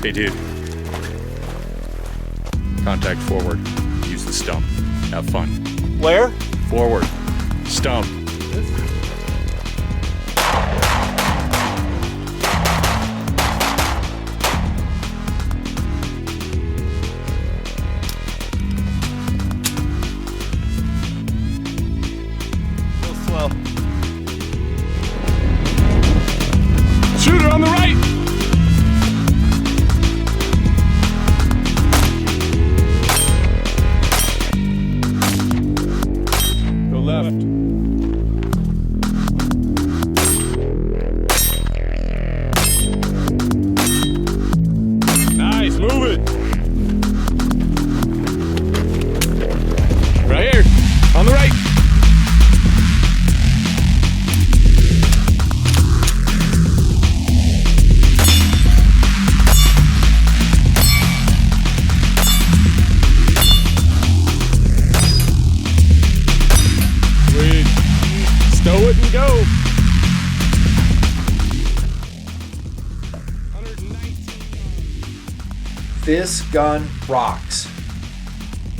Hey dude, contact forward, use the stump, have fun. Where? Forward, stump. Real slow. Shooter on the right! Go left. Nice, move it. Right here, on the right. Sweet. Stow it and go. 119. This gun rocks.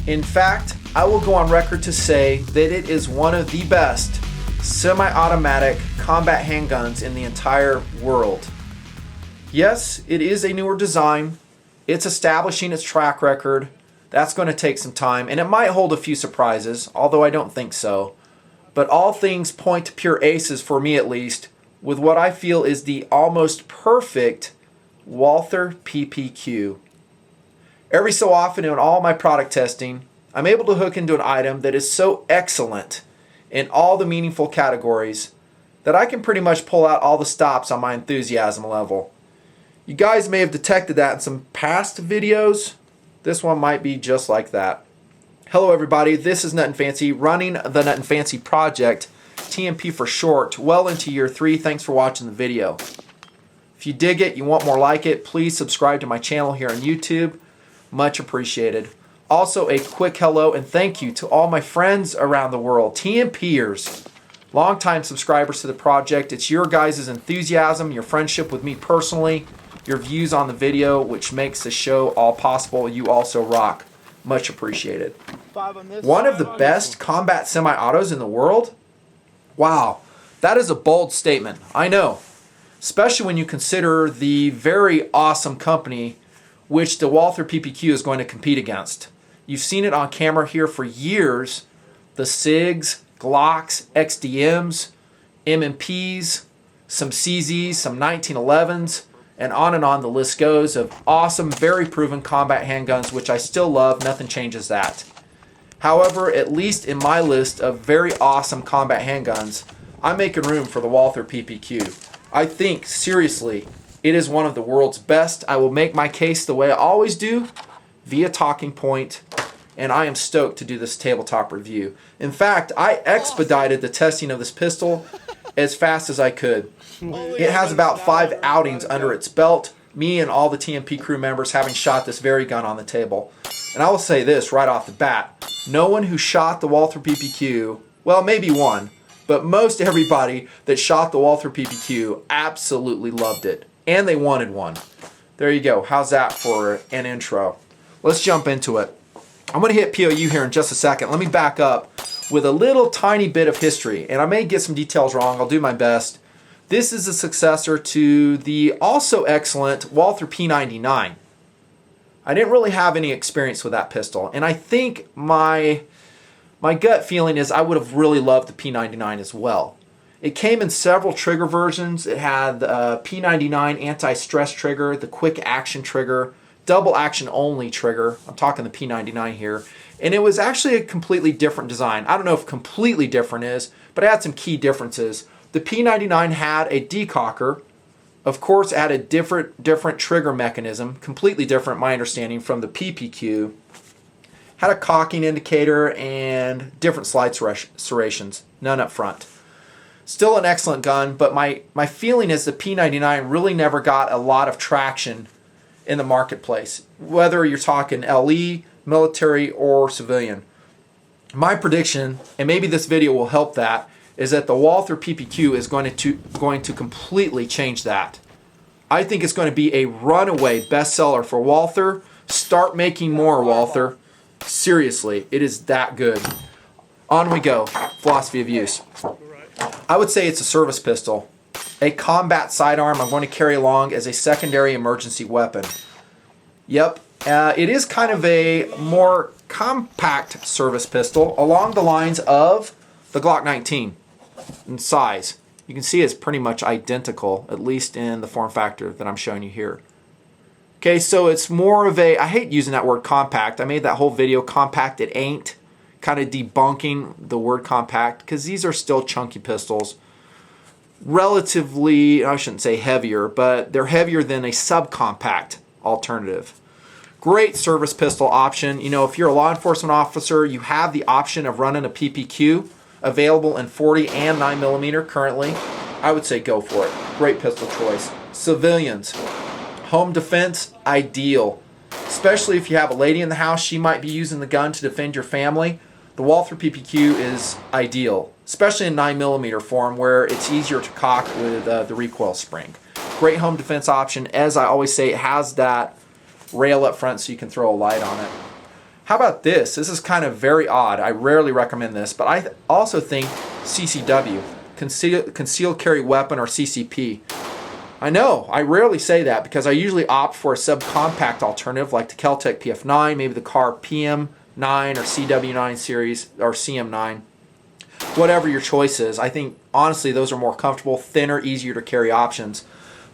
In fact, I will go on record to say that it is one of the best semi-automatic combat handguns in the entire world. Yes, it is a newer design. It's establishing its track record. That's going to take some time, and it might hold a few surprises, although I don't think so. But all things point to pure aces, for me at least, with what I feel is the almost perfect Walther PPQ. Every so often in all my product testing, I'm able to hook into an item that is so excellent in all the meaningful categories that I can pretty much pull out all the stops on my enthusiasm level. You guys may have detected that in some past videos. This one might be just like that. Hello everybody, this is Nutnfancy, running the Nutnfancy project, TNP for short, well into year 3. Thanks for watching the video. If you dig it, you want more like it, please subscribe to my channel here on YouTube. Much appreciated. Also, a quick hello and thank you to all my friends around the world, TNPers, longtime subscribers to the project. It's your guys' enthusiasm, your friendship with me personally, your views on the video, which makes the show all possible. You also rock. Much appreciated. One of the best combat semi-autos in the world? Wow, that is a bold statement, I know. Especially when you consider the very awesome company which the Walther PPQ is going to compete against. You've seen it on camera here for years. The SIGs, Glocks, XDMs, M&Ps, some CZs, some 1911s, and on the list goes of awesome, very proven combat handguns, which I still love. Nothing changes that. However, at least in my list of very awesome combat handguns, I'm making room for the Walther PPQ. I think, seriously, it is one of the world's best. I will make my case the way I always do, via talking point, and I am stoked to do this tabletop review. In fact, I expedited the testing of this pistol as fast as I could. It has about 5 outings under its belt, me and all the TNP crew members having shot this very gun on the table. And I will say this right off the bat, no one who shot the Walther PPQ, well maybe one, but most everybody that shot the Walther PPQ absolutely loved it. And they wanted one. There you go. How's that for an intro? Let's jump into it. I'm going to hit POU here in just a second. Let me back up with a little tiny bit of history. And I may get some details wrong. I'll do my best. This is a successor to the also excellent Walther P99. I didn't really have any experience with that pistol. And I think my gut feeling is I would have really loved the P99 as well. It came in several trigger versions. It had the P99 anti-stress trigger, the quick action trigger, double action only trigger. I'm talking the P99 here. And it was actually a completely different design. I don't know if completely different is, but it had some key differences. The P99 had a decocker. Of course, it had a different trigger mechanism, completely different, my understanding, from the PPQ. Had a cocking indicator and different slide serrations, none up front. Still an excellent gun, but my feeling is the P99 really never got a lot of traction in the marketplace, whether you're talking LE, military, or civilian. My prediction, and maybe this video will help that, is that the Walther PPQ is going to completely change that. I think it's going to be a runaway bestseller for Walther. Start making more, Walther. Seriously, it is that good. On we go. Philosophy of use. I would say it's a service pistol. A combat sidearm I'm going to carry along as a secondary emergency weapon. Yep, it is kind of a more compact service pistol along the lines of the Glock 19 in size. You can see it's pretty much identical, at least in the form factor that I'm showing you here. Okay, so it's more of a, I hate using that word compact. I made that whole video, compact it ain't, kind of debunking the word compact, because these are still chunky pistols. Relatively, I shouldn't say heavier, but they're heavier than a subcompact alternative. Great service pistol option. You know, if you're a law enforcement officer, you have the option of running a PPQ available in 40 and 9mm currently. I would say go for it. Great pistol choice. Civilians, home defense, ideal. Especially if you have a lady in the house, she might be using the gun to defend your family. The Walther PPQ is ideal, especially in 9mm form where it's easier to cock with the recoil spring. Great home defense option. As I always say, it has that rail up front so you can throw a light on it. How about this? This is kind of very odd. I rarely recommend this, but I also think CCW, Concealed Carry Weapon, or CCP. I know, I rarely say that because I usually opt for a subcompact alternative like the Kel-Tec PF9, maybe the CAR PM9 or CW9 series or CM9. Whatever your choice is, I think honestly those are more comfortable, thinner, easier to carry options.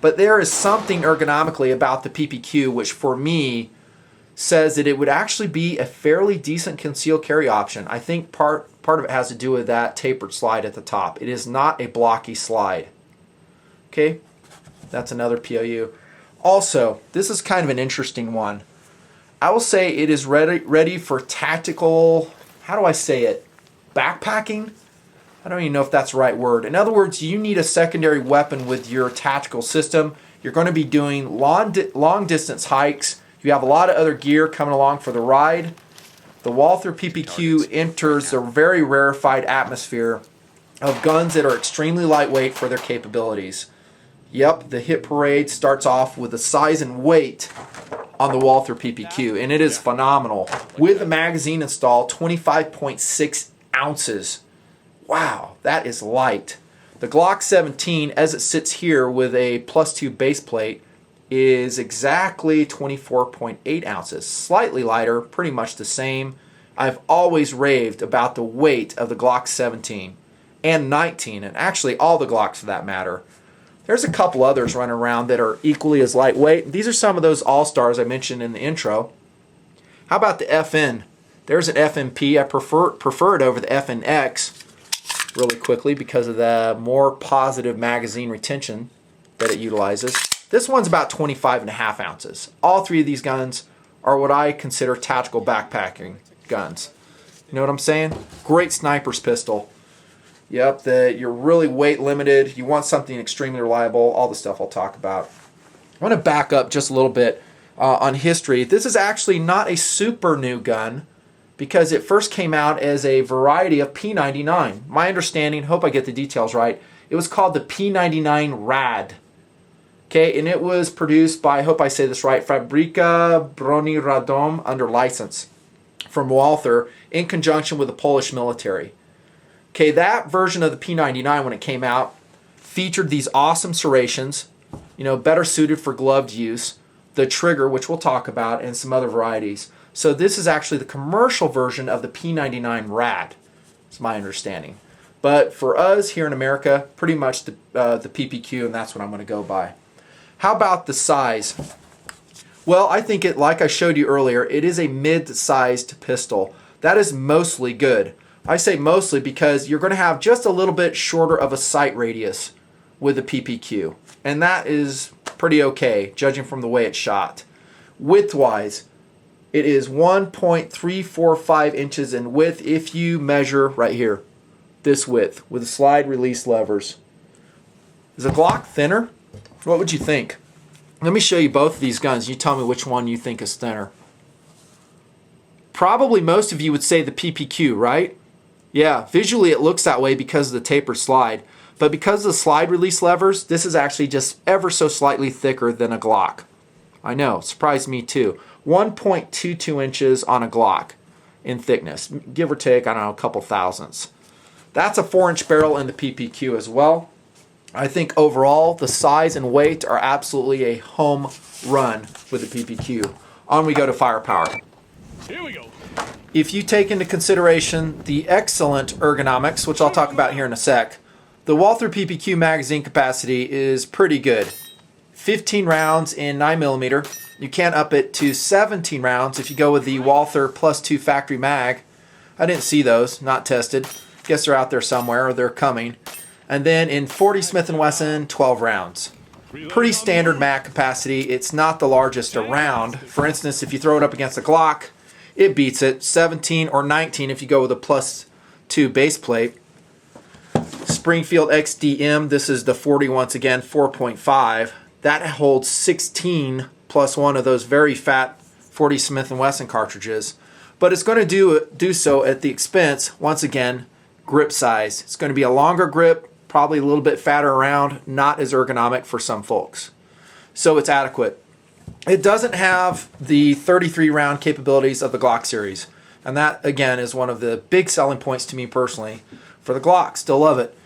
But there is something ergonomically about the PPQ which for me says that it would actually be a fairly decent concealed carry option. I think part of it has to do with that tapered slide at the top. It is not a blocky slide. Okay, that's another POU. Also, this is kind of an interesting one. I will say it is ready for tactical, how do I say it, backpacking? I don't even know if that's the right word. In other words, you need a secondary weapon with your tactical system. You're going to be doing long distance hikes. You have a lot of other gear coming along for the ride. The Walther PPQ enters the very rarefied atmosphere of guns that are extremely lightweight for their capabilities. Yep, the hit parade starts off with the size and weight on the Walther PPQ, and it is phenomenal. With the magazine installed, 25.6 ounces. Wow, that is light. The Glock 17, as it sits here with a +2 base plate, is exactly 24.8 ounces. Slightly lighter, pretty much the same. I've always raved about the weight of the Glock 17 and 19, and actually all the Glocks for that matter. There's a couple others running around that are equally as lightweight. These are some of those all-stars I mentioned in the intro. How about the FN? There's an FMP. I prefer it over the FNX really quickly because of the more positive magazine retention that it utilizes. This one's about 25.5 ounces. All three of these guns are what I consider tactical backpacking guns. You know what I'm saying? Great sniper's pistol. Yep, you're really weight limited. You want something extremely reliable. All the stuff I'll talk about. I want to back up just a little bit on history. This is actually not a super new gun because it first came out as a variety of P99. My understanding, hope I get the details right, it was called the P99 Rad. Okay, and it was produced by, I hope I say this right, Fabryka Broni Radom under license from Walther in conjunction with the Polish military. Okay, that version of the P99 when it came out featured these awesome serrations, you know, better suited for gloved use, the trigger, which we'll talk about, and some other varieties. So this is actually the commercial version of the P99 Rad, is my understanding. But for us here in America, pretty much the PPQ, and that's what I'm going to go by. How about the size? Well, I think it, like I showed you earlier, it is a mid-sized pistol. That is mostly good. I say mostly because you're going to have just a little bit shorter of a sight radius with the PPQ. And that is pretty okay, judging from the way it's shot. Width-wise, it is 1.345 inches in width if you measure right here, this width, with the slide release levers. Is a Glock thinner? What would you think? Let me show you both of these guns. You tell me which one you think is thinner. Probably most of you would say the PPQ, right? Yeah, visually it looks that way because of the tapered slide. But because of the slide release levers, this is actually just ever so slightly thicker than a Glock. I know, surprised me too. 1.22 inches on a Glock in thickness, give or take, I don't know, a couple thousandths. That's a 4-inch barrel in the PPQ as well. I think overall, the size and weight are absolutely a home run with the PPQ. On we go to firepower. Here we go. If you take into consideration the excellent ergonomics, which I'll talk about here in a sec, the Walther PPQ magazine capacity is pretty good. 15 rounds in 9mm. You can up it to 17 rounds if you go with the Walther +2 factory mag. I didn't see those, not tested. Guess they're out there somewhere, or they're coming. And then in 40 Smith & Wesson, 12 rounds. Pretty standard mag capacity. It's not the largest around. For instance, if you throw it up against a Glock, it beats it. 17 or 19 if you go with a +2 base plate. Springfield XDM, this is the 40 once again, 4.5. That holds 16 plus one of those very fat 40 Smith & Wesson cartridges. But it's going to do so at the expense, once again, grip size. It's going to be a longer grip, probably a little bit fatter around, not as ergonomic for some folks. So it's adequate. It doesn't have the 33 round capabilities of the Glock series. And that, again, is one of the big selling points to me personally for the Glock. Still love it.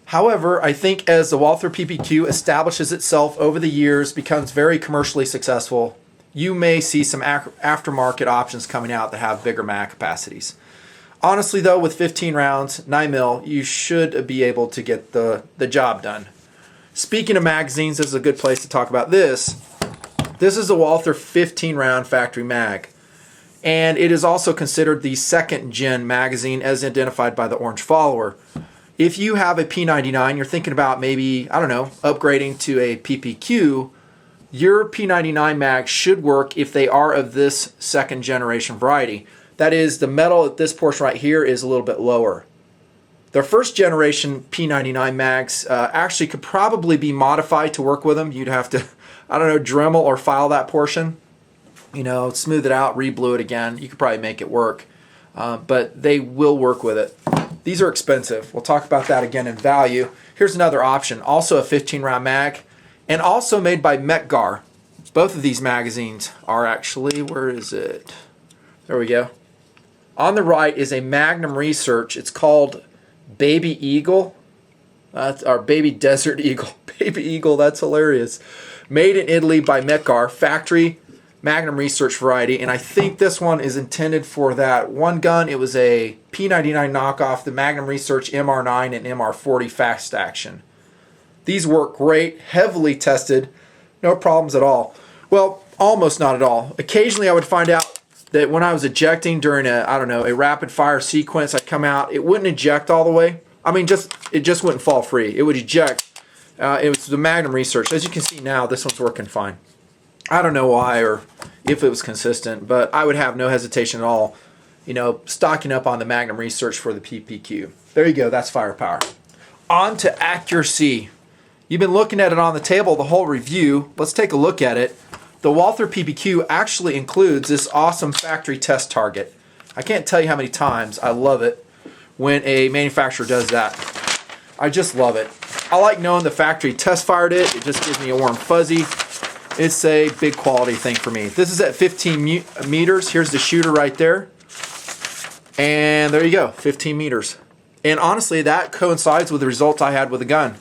However, I think as the Walther PPQ establishes itself over the years, becomes very commercially successful, you may see some aftermarket options coming out that have bigger mag capacities. Honestly though, with 15 rounds, 9mm, you should be able to get the job done. Speaking of magazines, this is a good place to talk about this. This is a Walther 15 round factory mag. And it is also considered the second gen magazine as identified by the Orange Follower. If you have a P99, you're thinking about maybe, I don't know, upgrading to a PPQ, your P99 mag should work if they are of this second generation variety. That is, the metal at this portion right here is a little bit lower. The first generation P99 mags actually could probably be modified to work with them. You'd have to, I don't know, Dremel or file that portion. You know, smooth it out, re-blue it again. You could probably make it work. But they will work with it. These are expensive. We'll talk about that again in value. Here's another option. Also a 15 round mag. And also made by Metgar. Both of these magazines are actually, where is it? There we go. On the right is a Magnum Research. It's called Baby Eagle. Or Baby Desert Eagle. Baby Eagle, that's hilarious. Made in Italy by Metgar. Factory Magnum Research variety, and I think this one is intended for that one gun. It was a P99 knockoff, the Magnum Research MR9 and MR40 fast action. These work great, heavily tested, no problems at all. Well, almost not at all. Occasionally I would find out that when I was ejecting during a rapid fire sequence, I'd come out, it wouldn't eject all the way. I mean, it just wouldn't fall free. It would eject. It was the Magnum Research. As you can see now, this one's working fine. I don't know why or if it was consistent, but I would have no hesitation at all, stocking up on the Magnum Research for the PPQ. There you go, that's firepower. On to accuracy. You've been looking at it on the table the whole review. Let's take a look at it. The Walther PPQ actually includes this awesome factory test target. I can't tell you how many times I love it when a manufacturer does that. I just love it. I like knowing the factory test fired it. It just gives me a warm fuzzy. It's a big quality thing for me. This is at 15 meters. Here's the shooter right there. And there you go, 15 meters. And honestly, that coincides with the results I had with the gun.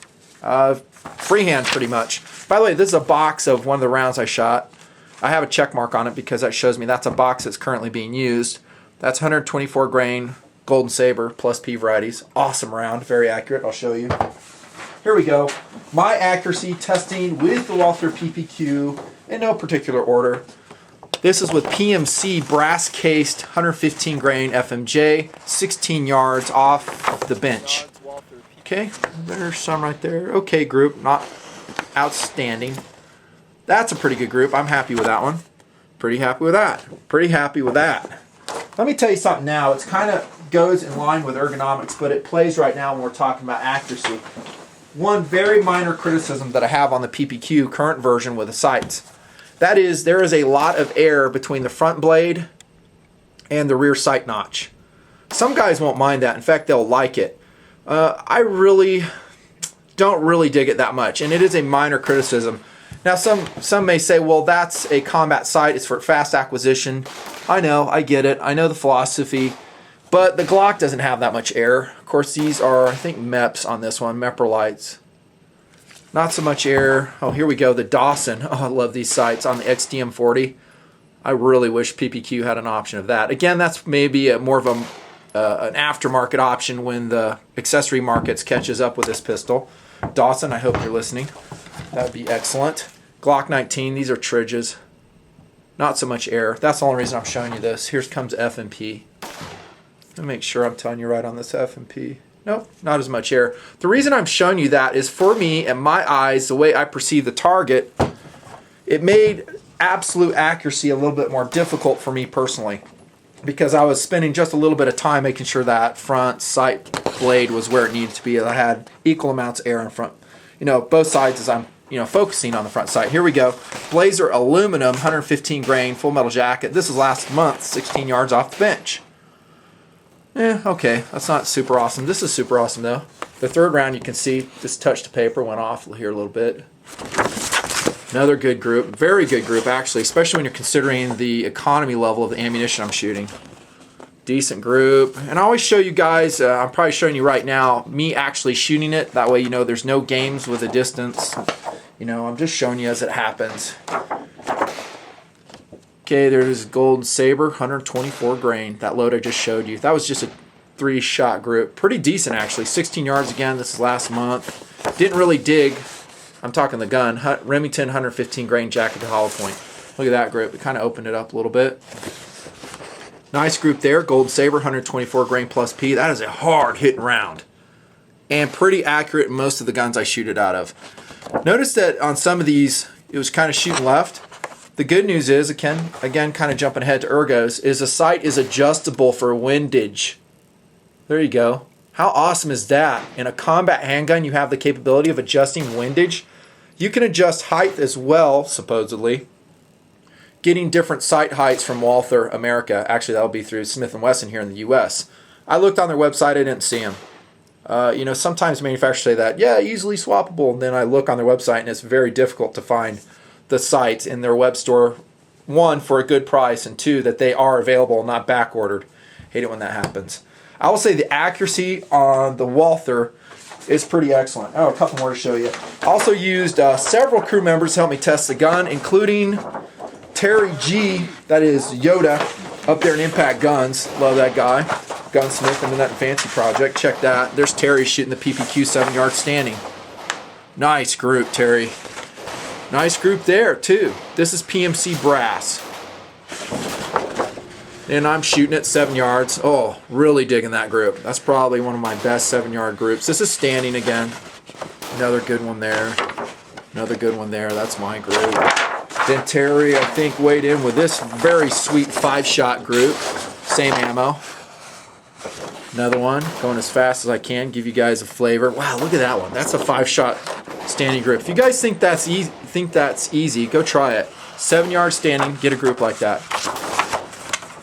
Freehand, pretty much. By the way, this is a box of one of the rounds I shot. I have a check mark on it because that shows me that's a box that's currently being used. That's 124 grain Golden Saber plus P varieties. Awesome round, very accurate. I'll show you. Here we go. My accuracy testing with the Walther PPQ in no particular order. This is with PMC brass cased 115 grain FMJ, 16 yards off the bench. Okay, there's some right there. Okay, group, not outstanding. That's a pretty good group. I'm happy with that one. Pretty happy with that. Pretty happy with that. Let me tell you something now. It's kind of goes in line with ergonomics, but it plays right now when we're talking about accuracy. One very minor criticism that I have on the PPQ current version with the sights. That is, there is a lot of air between the front blade and the rear sight notch. Some guys won't mind that. In fact, they'll like it. I really Don't really dig it that much, and it is a minor criticism. Now, some may say, well, that's a combat sight. It's for fast acquisition. I know, I get it. I know the philosophy, but the Glock doesn't have that much air. Of course, these are, I think, MEPs on this one, Meprolites. Not so much air. Oh, here we go, the Dawson. Oh, I love these sights on the XTM40. I really wish PPQ had an option of that. Again, that's maybe more of an aftermarket option when the accessory markets catches up with this pistol. Dawson, I hope you're listening. That would be excellent. Glock 19, these are Tridges. Not so much air. That's the only reason I'm showing you this. Here comes F&P. Let me make sure I'm telling you right on this F&P. Nope, not as much air. The reason I'm showing you that is for me and my eyes, the way I perceive the target, it made absolute accuracy a little bit more difficult for me personally, because I was spending just a little bit of time making sure that front sight blade was where it needed to be. I had equal amounts of air in front, both sides as I'm, focusing on the front sight. Here we go. Blazer aluminum, 115 grain, full metal jacket. This is last month, 16 yards off the bench. Okay, that's not super awesome. This is super awesome though. The third round, you can see this touch to paper went off here a little bit. Another good group, very good group actually, especially when you're considering the economy level of the ammunition I'm shooting. Decent group. And I always show you guys, I'm probably showing you right now, me actually shooting it. That way there's no games with a distance. I'm just showing you as it happens. Okay, there's Golden Saber, 124 grain. That load I just showed you. That was just a 3-shot group. Pretty decent actually, 16 yards again, this is last month. Didn't really dig. I'm talking the gun. Remington 115 grain jacket to hollow point. Look at that group. It kind of opened it up a little bit. Nice group there. Golden Saber 124 grain plus P. That is a hard hitting round. And pretty accurate in most of the guns I shoot it out of. Notice that on some of these, it was kind of shooting left. The good news is, again kind of jumping ahead to ergos, is the sight is adjustable for windage. There you go. How awesome is that? In a combat handgun, you have the capability of adjusting windage. You can adjust height as well, supposedly. Getting different sight heights from Walther America. Actually, that'll be through Smith & Wesson here in the U.S. I looked on their website, I didn't see them. Sometimes manufacturers say that, yeah, easily swappable. And then I look on their website, and it's very difficult to find the sights in their web store. One, for a good price, and two, that they are available, not back ordered. Hate it when that happens. I will say the accuracy on the Walther is pretty excellent. Oh, a couple more to show you. Also used several crew members to help me test the gun, including Terry G, that is Yoda, up there in Impact Guns. Love that guy. Gunsmith and the Nutnfancy project. Check that. There's Terry shooting the PPQ 7-yard standing. Nice group, Terry. Nice group there, too. This is PMC Brass. And I'm shooting at 7 yards. Oh, really digging that group. That's probably one of my best 7-yard groups. This is standing again. Another good one there. Another good one there. That's my group. Then Terry, I think, weighed in with this very sweet 5-shot group. Same ammo. Another one. Going as fast as I can. Give you guys a flavor. Wow, look at that one. That's a 5-shot standing grip. If you guys think that's easy, go try it. 7-yard standing. Get a group like that.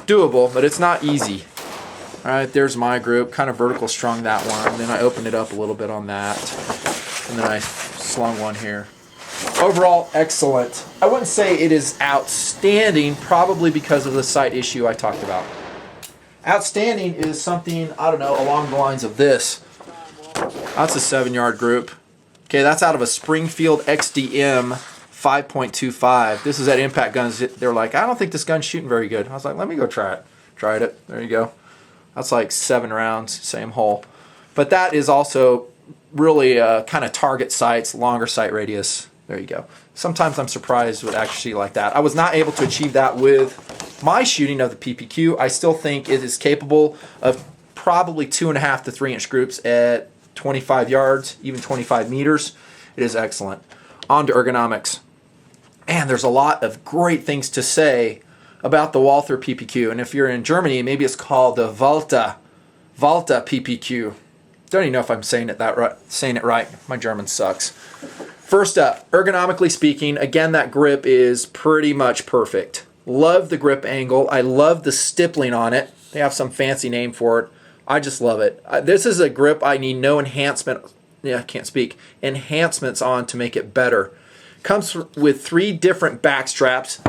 Doable, but it's not easy. Alright, there's my group. Kind of vertical strung that one. Then I opened it up a little bit on that. And then I slung one here. Overall, excellent. I wouldn't say it is outstanding, probably because of the sight issue I talked about. Outstanding is something, I don't know, along the lines of this. That's a 7-yard group. Okay, that's out of a Springfield XDM 5.25. This is at Impact Guns. They're like, I don't think this gun's shooting very good. I was like, let me go try it. Tried it. There you go. That's like 7 rounds, same hole. But that is also really kind of target sights, longer sight radius. There you go. Sometimes I'm surprised with accuracy like that. I was not able to achieve that with my shooting of the PPQ. I still think it is capable of probably 2.5 to 3 inch groups at 25 yards, even 25 meters. It is excellent. On to ergonomics. And there's a lot of great things to say about the Walther PPQ. And if you're in Germany, maybe it's called the Walther PPQ. Don't even know if I'm saying it right. My German sucks. First up, ergonomically speaking, again, that grip is pretty much perfect. Love the grip angle. I love the stippling on it. They have some fancy name for it. I just love it. This is a grip I need no enhancement I can't speak, enhancements on to make it better. Comes with 3 different back straps,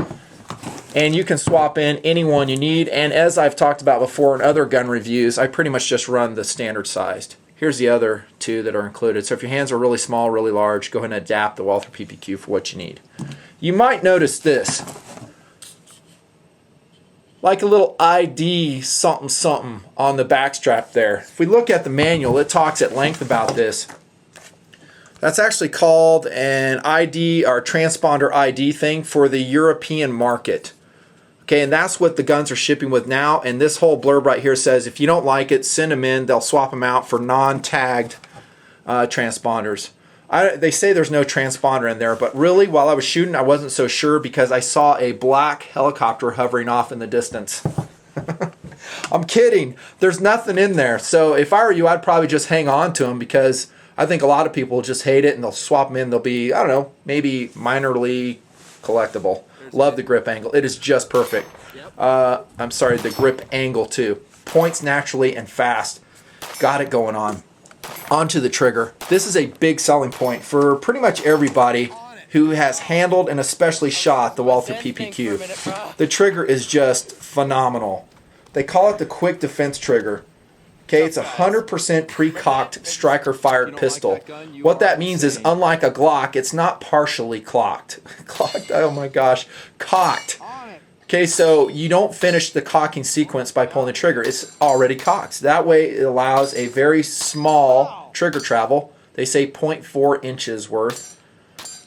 and you can swap in any one you need. And as I've talked about before in other gun reviews, I pretty much just run the standard sized. Here's the other 2 that are included. So if your hands are really small, really large, go ahead and adapt the Walther PPQ for what you need. You might notice this, like a little ID something something on the back strap there. If we look at the manual, it talks at length about this. That's actually called an ID or transponder ID thing for the European market. Okay, and that's what the guns are shipping with now. And this whole blurb right here says if you don't like it, send them in. They'll swap them out for non-tagged transponders. They say there's no transponder in there, but really, while I was shooting, I wasn't so sure because I saw a black helicopter hovering off in the distance. I'm kidding. There's nothing in there. So if I were you, I'd probably just hang on to them because I think a lot of people just hate it and they'll swap them in. They'll be, I don't know, maybe minorly collectible. Love the grip angle. It is just perfect. I'm sorry, the grip angle too. Points naturally and fast. Got it going on. Onto the trigger. This is a big selling point for pretty much everybody who has handled and especially shot the Walther PPQ. The trigger is just phenomenal. They call it the quick defense trigger. Okay, it's a 100% pre-cocked striker-fired pistol. What that means is, unlike a Glock, it's not partially clocked. Clocked, oh my gosh, cocked. Okay, so you don't finish the cocking sequence by pulling the trigger. It's already cocked. That way it allows a very small trigger travel. They say 0.4 inches worth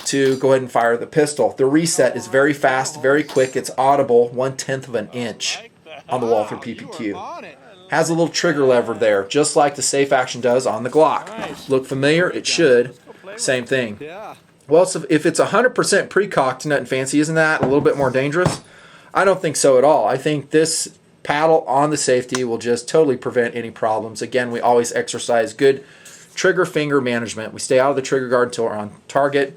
to go ahead and fire the pistol. The reset is very fast, very quick. It's audible, 1/10 of an inch on the Walther PPQ. Has a little trigger lever there, just like the Safe Action does on the Glock. Look familiar? It should. Same thing. Well, so if it's 100% pre-cocked Nutnfancy, isn't that a little bit more dangerous? I don't think so at all. I think this paddle on the safety will just totally prevent any problems. Again, we always exercise good trigger finger management. We stay out of the trigger guard until we're on target.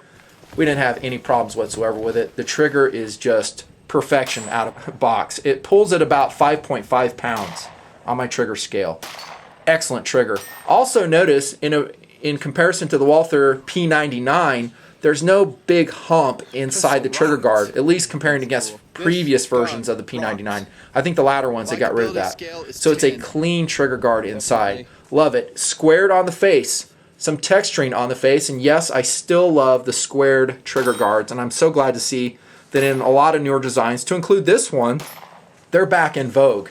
We didn't have any problems whatsoever with it. The trigger is just perfection out of the box. It pulls at about 5.5 pounds on my trigger scale. Excellent trigger. Also notice in comparison to the Walther P99, there's no big hump inside the trigger guard, at least comparing against previous versions of the P99. I think the latter ones, they got rid of that. So it's a clean trigger guard inside. Love it. Squared on the face. Some texturing on the face. And yes, I still love the squared trigger guards. And I'm so glad to see that in a lot of newer designs, to include this one, they're back in vogue.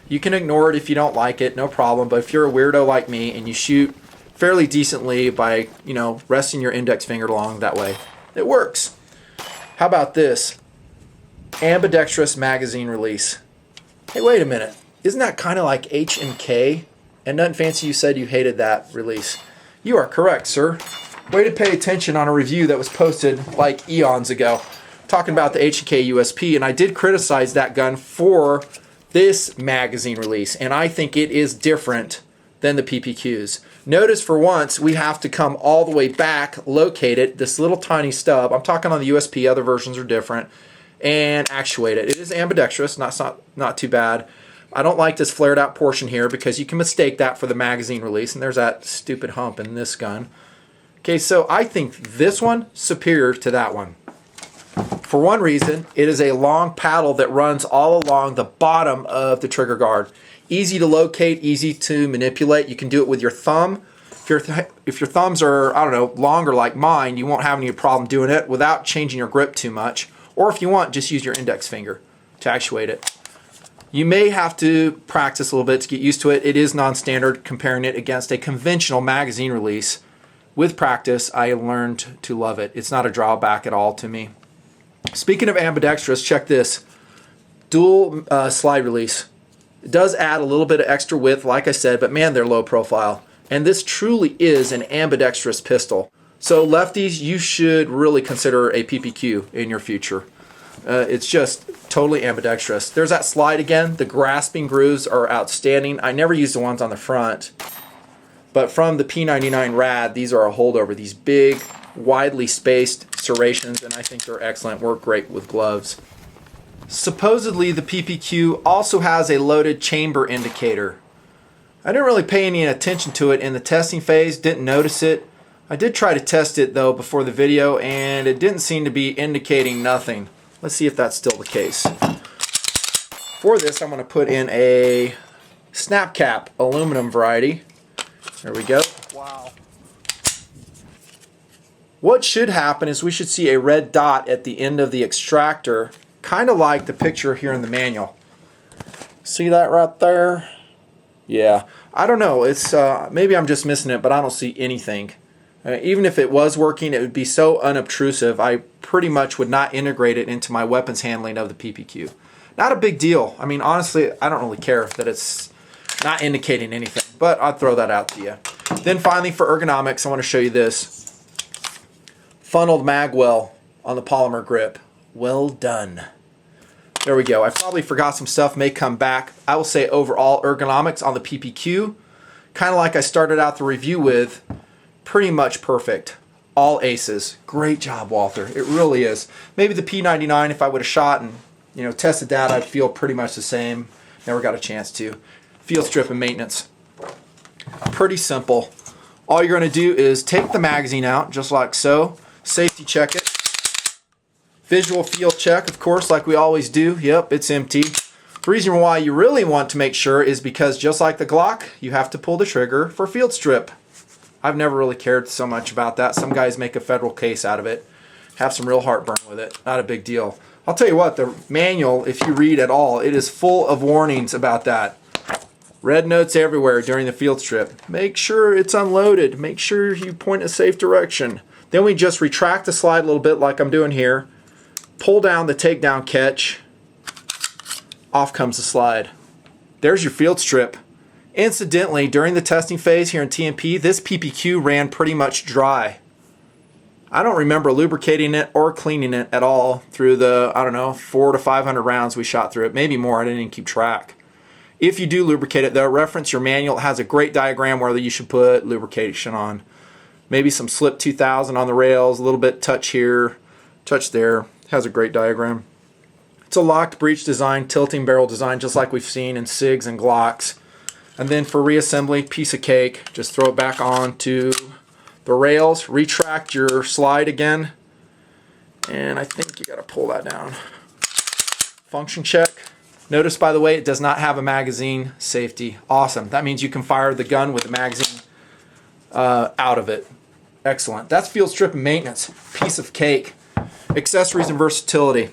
You can ignore it if you don't like it, no problem. But if you're a weirdo like me and you shoot fairly decently by, resting your index finger along that way, it works. How about this? Ambidextrous magazine release. Hey, wait a minute. Isn't that kind of like H&K? And Nutnfancy, you said you hated that release. You are correct, sir. Way to pay attention on a review that was posted like eons ago, talking about the H&K USP, and I did criticize that gun for this magazine release, and I think it is different than the PPQs. Notice for once we have to come all the way back, locate it, this little tiny stub. I'm talking on the USP, other versions are different, and actuate it. It is ambidextrous, not too bad. I don't like this flared out portion here because you can mistake that for the magazine release, and there's that stupid hump in this gun. Okay, so I think this one superior to that one. For one reason, it is a long paddle that runs all along the bottom of the trigger guard. Easy to locate, easy to manipulate. You can do it with your thumb. If your thumbs are, longer like mine, you won't have any problem doing it without changing your grip too much. Or if you want, just use your index finger to actuate it. You may have to practice a little bit to get used to it. It is non-standard comparing it against a conventional magazine release. With practice, I learned to love it. It's not a drawback at all to me. Speaking of ambidextrous, check this. Dual slide release. It does add a little bit of extra width, like I said, but man, they're low profile. And this truly is an ambidextrous pistol. So lefties, you should really consider a PPQ in your future. It's just totally ambidextrous. There's that slide again. The grasping grooves are outstanding. I never used the ones on the front. But from the P99 Rad, these are a holdover. These big, widely spaced serrations, and I think they're excellent. Work great with gloves. Supposedly, the PPQ also has a loaded chamber indicator. I didn't really pay any attention to it in the testing phase, didn't notice it. I did try to test it though before the video, and it didn't seem to be indicating nothing. Let's see if that's still the case. For this, I'm going to put in a snap cap aluminum variety. There we go. Wow. What should happen is we should see a red dot at the end of the extractor, kind of like the picture here in the manual. See that right there? Yeah. I don't know. It's maybe I'm just missing it, but I don't see anything. Even if it was working, it would be so unobtrusive, I pretty much would not integrate it into my weapons handling of the PPQ. Not a big deal. I mean, honestly, I don't really care that it's not indicating anything, but I'll throw that out to you. Then finally, for ergonomics, I want to show you this. Funneled mag well on the polymer grip. Well done. There we go. I probably forgot some stuff, may come back. I will say overall ergonomics on the PPQ, kind of like I started out the review with, pretty much perfect. All aces. Great job, Walther. It really is. Maybe the P99, if I would have shot and tested that, I'd feel pretty much the same. Never got a chance to. Field strip and maintenance. Pretty simple. All you're going to do is take the magazine out, just like so. Safety check it. Visual field check, of course, like we always do. Yep, it's empty. The reason why you really want to make sure is because just like the Glock, you have to pull the trigger for field strip. I've never really cared so much about that. Some guys make a federal case out of it. Have some real heartburn with it. Not a big deal. I'll tell you what, the manual, if you read at all, it is full of warnings about that. Red notes everywhere during the field strip. Make sure it's unloaded. Make sure you point a safe direction. Then we just retract the slide a little bit like I'm doing here. Pull down the takedown catch. Off comes the slide. There's your field strip. Incidentally, during the testing phase here in TNP, this PPQ ran pretty much dry. I don't remember lubricating it or cleaning it at all through the, 400 to 500 rounds we shot through it. Maybe more, I didn't even keep track. If you do lubricate it though, reference your manual. It has a great diagram where you should put lubrication on. Maybe some slip 2000 on the rails, a little bit touch here, touch there. It has a great diagram. It's a locked breech design, tilting barrel design, just like we've seen in SIGs and Glocks. And then for reassembly, piece of cake. Just throw it back onto the rails, retract your slide again, and I think you got to pull that down. Function check. Notice, by the way, it does not have a magazine safety. Awesome. That means you can fire the gun with the magazine out of it. Excellent. That's field strip and maintenance. Piece of cake. Accessories and versatility.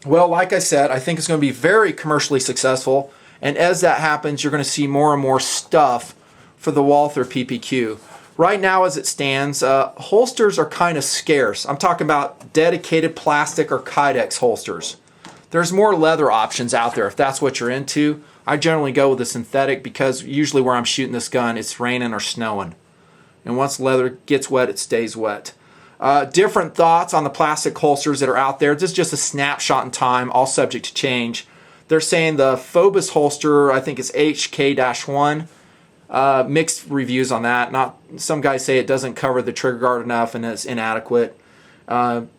Well, like I said, I think it's going to be very commercially successful, and as that happens, you're going to see more and more stuff for the Walther PPQ. Right now, as it stands, holsters are kind of scarce. I'm talking about dedicated plastic or Kydex holsters. There's more leather options out there if that's what you're into. I generally go with a synthetic because usually where I'm shooting this gun, it's raining or snowing. And once leather gets wet, it stays wet. Different thoughts on the plastic holsters that are out there. This is just a snapshot in time, all subject to change. They're saying the Phobos holster, I think it's HK-1. Mixed reviews on that. Some guys say it doesn't cover the trigger guard enough and it's inadequate.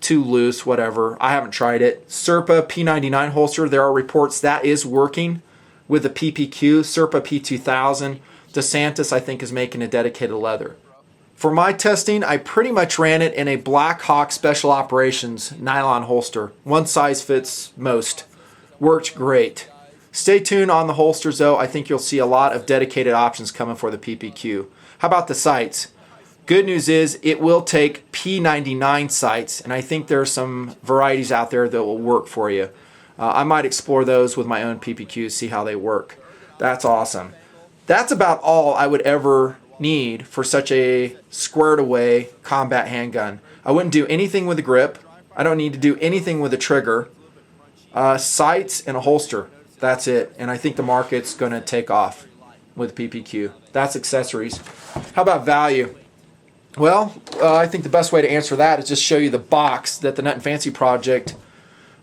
Too loose, whatever. I haven't tried it. Serpa P99 holster, there are reports that is working with the PPQ. Serpa P2000. DeSantis, I think, is making a dedicated leather. For my testing, I pretty much ran it in a Black Hawk Special Operations nylon holster. One size fits most. Worked great. Stay tuned on the holsters though. I think you'll see a lot of dedicated options coming for the PPQ. How about the sights? Good news is it will take P99 sights, and I think there are some varieties out there that will work for you. I might explore those with my own PPQs, see how they work. That's awesome. That's about all I would ever need for such a squared away combat handgun. I wouldn't do anything with the grip. I don't need to do anything with the trigger. Sights and a holster. That's it. And I think the market's going to take off with PPQ. That's accessories. How about value? Well, I think the best way to answer that is just show you the box that the Nutnfancy project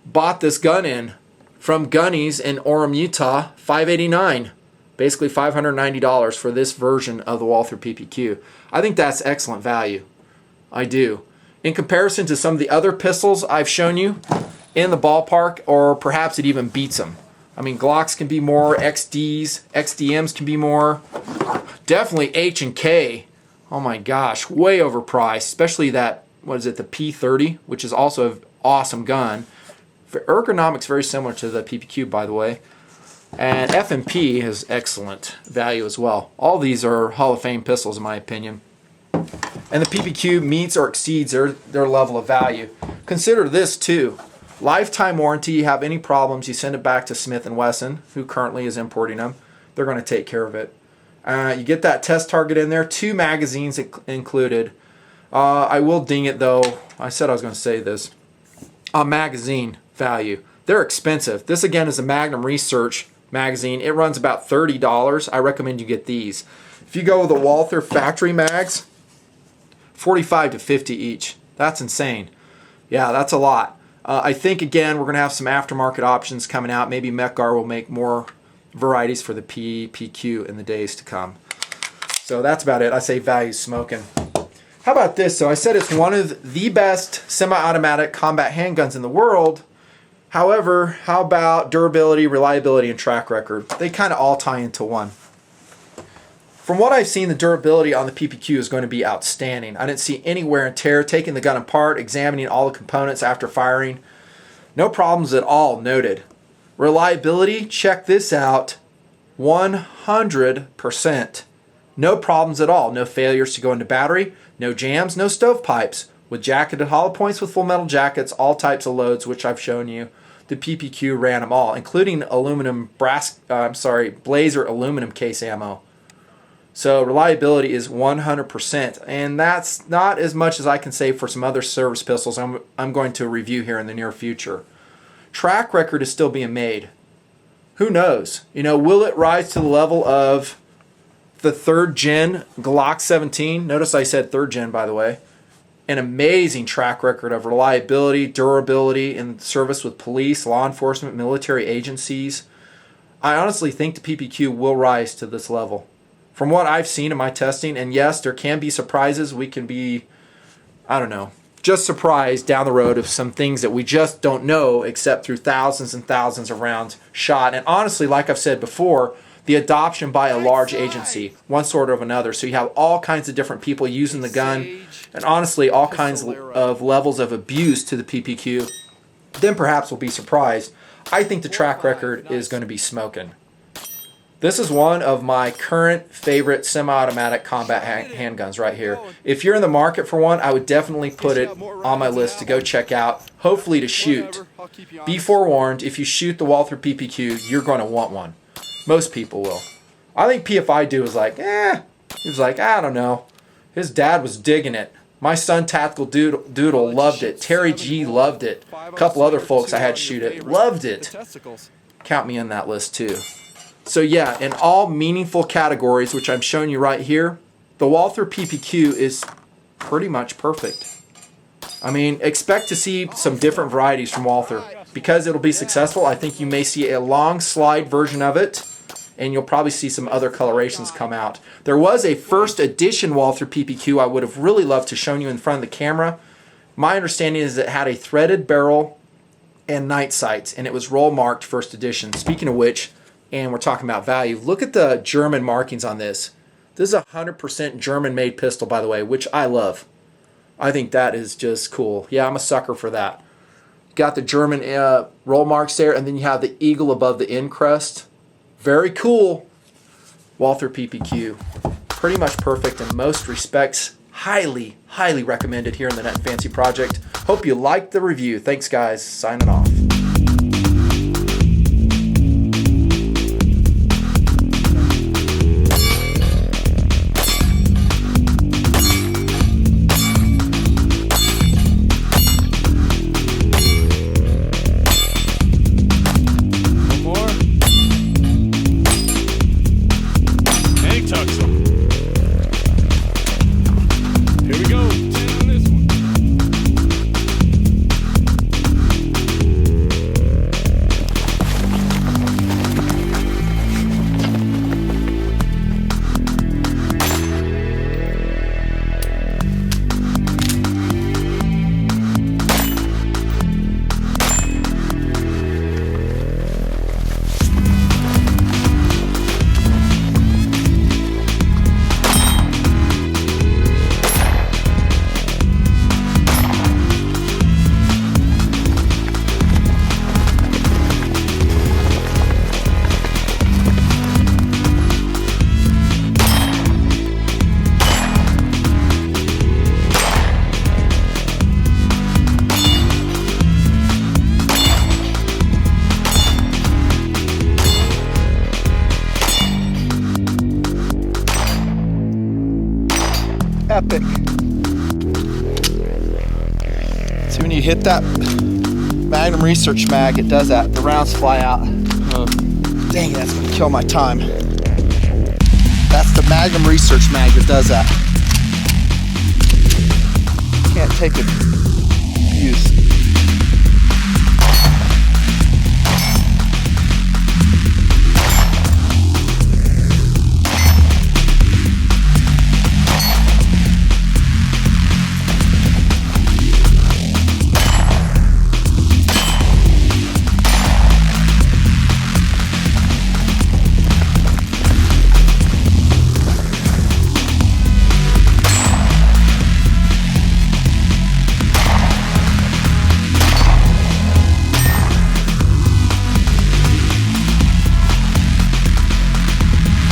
bought this gun in from Gunny's in Orem, Utah, $589. Basically $590 for this version of the Walther PPQ. I think that's excellent value. I do. In comparison to some of the other pistols I've shown you in the ballpark, or perhaps it even beats them. I mean, Glocks can be more, XDs, XDMs can be more. Definitely H&K Oh my gosh, way overpriced, especially that, what is it, the P30, which is also an awesome gun. Ergonomics very similar to the PPQ, by the way. And F&P has excellent value as well. All these are Hall of Fame pistols in my opinion. And the PPQ meets or exceeds their level of value. Consider this too. Lifetime warranty. You have any problems, you send it back to Smith & Wesson, who currently is importing them. They're going to take care of it. You get that test target in there. 2 magazines included. I will ding it though. I said I was going to say this. Magazine value. They're expensive. This again is a Magnum Research magazine. It runs about $30. I recommend you get these. If you go with the Walther factory mags, 45 to 50 each. That's insane. Yeah, that's a lot. I think again we're going to have some aftermarket options coming out. Maybe Mekgar will make more varieties for the PPQ in the days to come. So that's about it. I say value smoking. How about this? So I said it's one of the best semi-automatic combat handguns in the world. However, how about durability, reliability, and track record? They kind of all tie into one. From what I've seen, the durability on the PPQ is going to be outstanding. I didn't see any wear and tear, taking the gun apart, examining all the components after firing. No problems at all noted. Reliability, check this out, 100%. No problems at all. No failures to go into battery, no jams, no stovepipes. With jacketed hollow points with full metal jackets, all types of loads, which I've shown you. The PPQ ran them all, including Blazer aluminum case ammo. So reliability is 100%, and that's not as much as I can say for some other service pistols I'm going to review here in the near future. Track record is still being made. Who knows? You know, will it rise to the level of the 3rd gen Glock 17? Notice I said 3rd gen, by the way. An amazing track record of reliability, durability in service with police, law enforcement, military agencies. I honestly think the PPQ will rise to this level. From what I've seen in my testing, and yes, there can be surprises. We can be, I don't know, just surprised down the road of some things that we just don't know except through thousands and thousands of rounds shot. And honestly, like I've said before, the adoption by a large agency, one sort of another. So you have all kinds of different people using the gun, and honestly, all kinds of levels of abuse to the PPQ. Then perhaps we'll be surprised. I think the track record is going to be smoking. This is one of my current favorite semi-automatic combat handguns right here. If you're in the market for one, I would definitely put it on my list to go check out, hopefully to shoot. Be forewarned, if you shoot the Walther PPQ, you're going to want one. Most people will. I think PFI dude was like, He was like, I don't know. His dad was digging it. My son Tactical Doodle loved it. Terry G loved it. A couple other folks I had shoot it loved it. Count me in that list too. So yeah, in all meaningful categories, which I'm showing you right here, the Walther PPQ is pretty much perfect. I mean, expect to see some different varieties from Walther. Because it'll be successful, I think you may see a long slide version of it, and you'll probably see some other colorations come out. There was a first edition Walther PPQ I would have really loved to show you in front of the camera. My understanding is it had a threaded barrel and night sights, and it was roll marked first edition. Speaking of which, and we're talking about value, look at the German markings on this. This is a 100% German-made pistol, by the way, which I love. I think that is just cool. Yeah, I'm a sucker for that. Got the German roll marks there, and then you have the eagle above the end crest. Very cool. Walther PPQ. Pretty much perfect in most respects. Highly, highly recommended here in the Nutnfancy Project. Hope you liked the review. Thanks, guys. Signing off. Here we go. 10 on this one. epic. See, when you hit that Magnum Research Mag, it does that. The rounds fly out. Dang it, that's gonna kill my time. That's the Magnum Research Mag that does that. Can't take it. Use.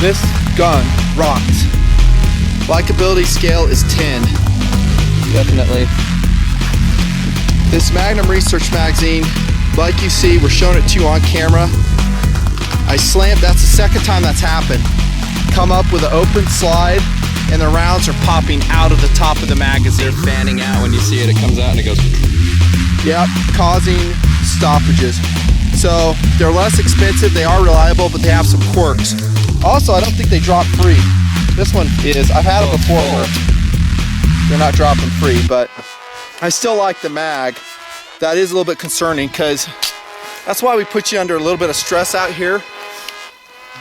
This gun rocks. Likability scale is 10. Definitely. This Magnum Research magazine, like you see, we're showing it to you on camera. I slammed, that's the second time that's happened. Come up with an open slide and the rounds are popping out of the top of the magazine. They're fanning out when you see it. It comes out and it goes. Yep, causing stoppages. So they're less expensive, they are reliable, but they have some quirks. Also, I don't think they drop free. This one is. I've had it before where they're not dropping free, but I still like the mag. That is a little bit concerning because that's why we put you under a little bit of stress out here.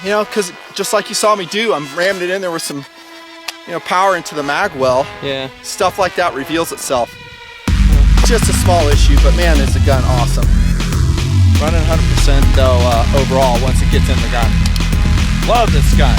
You know, because just like you saw me do, I'm ramming it in there with some, you know, power into the mag well. Yeah. Stuff like that reveals itself. Just a small issue, but man, is the gun awesome. Running 100% though overall once it gets in the gun. Love this gun.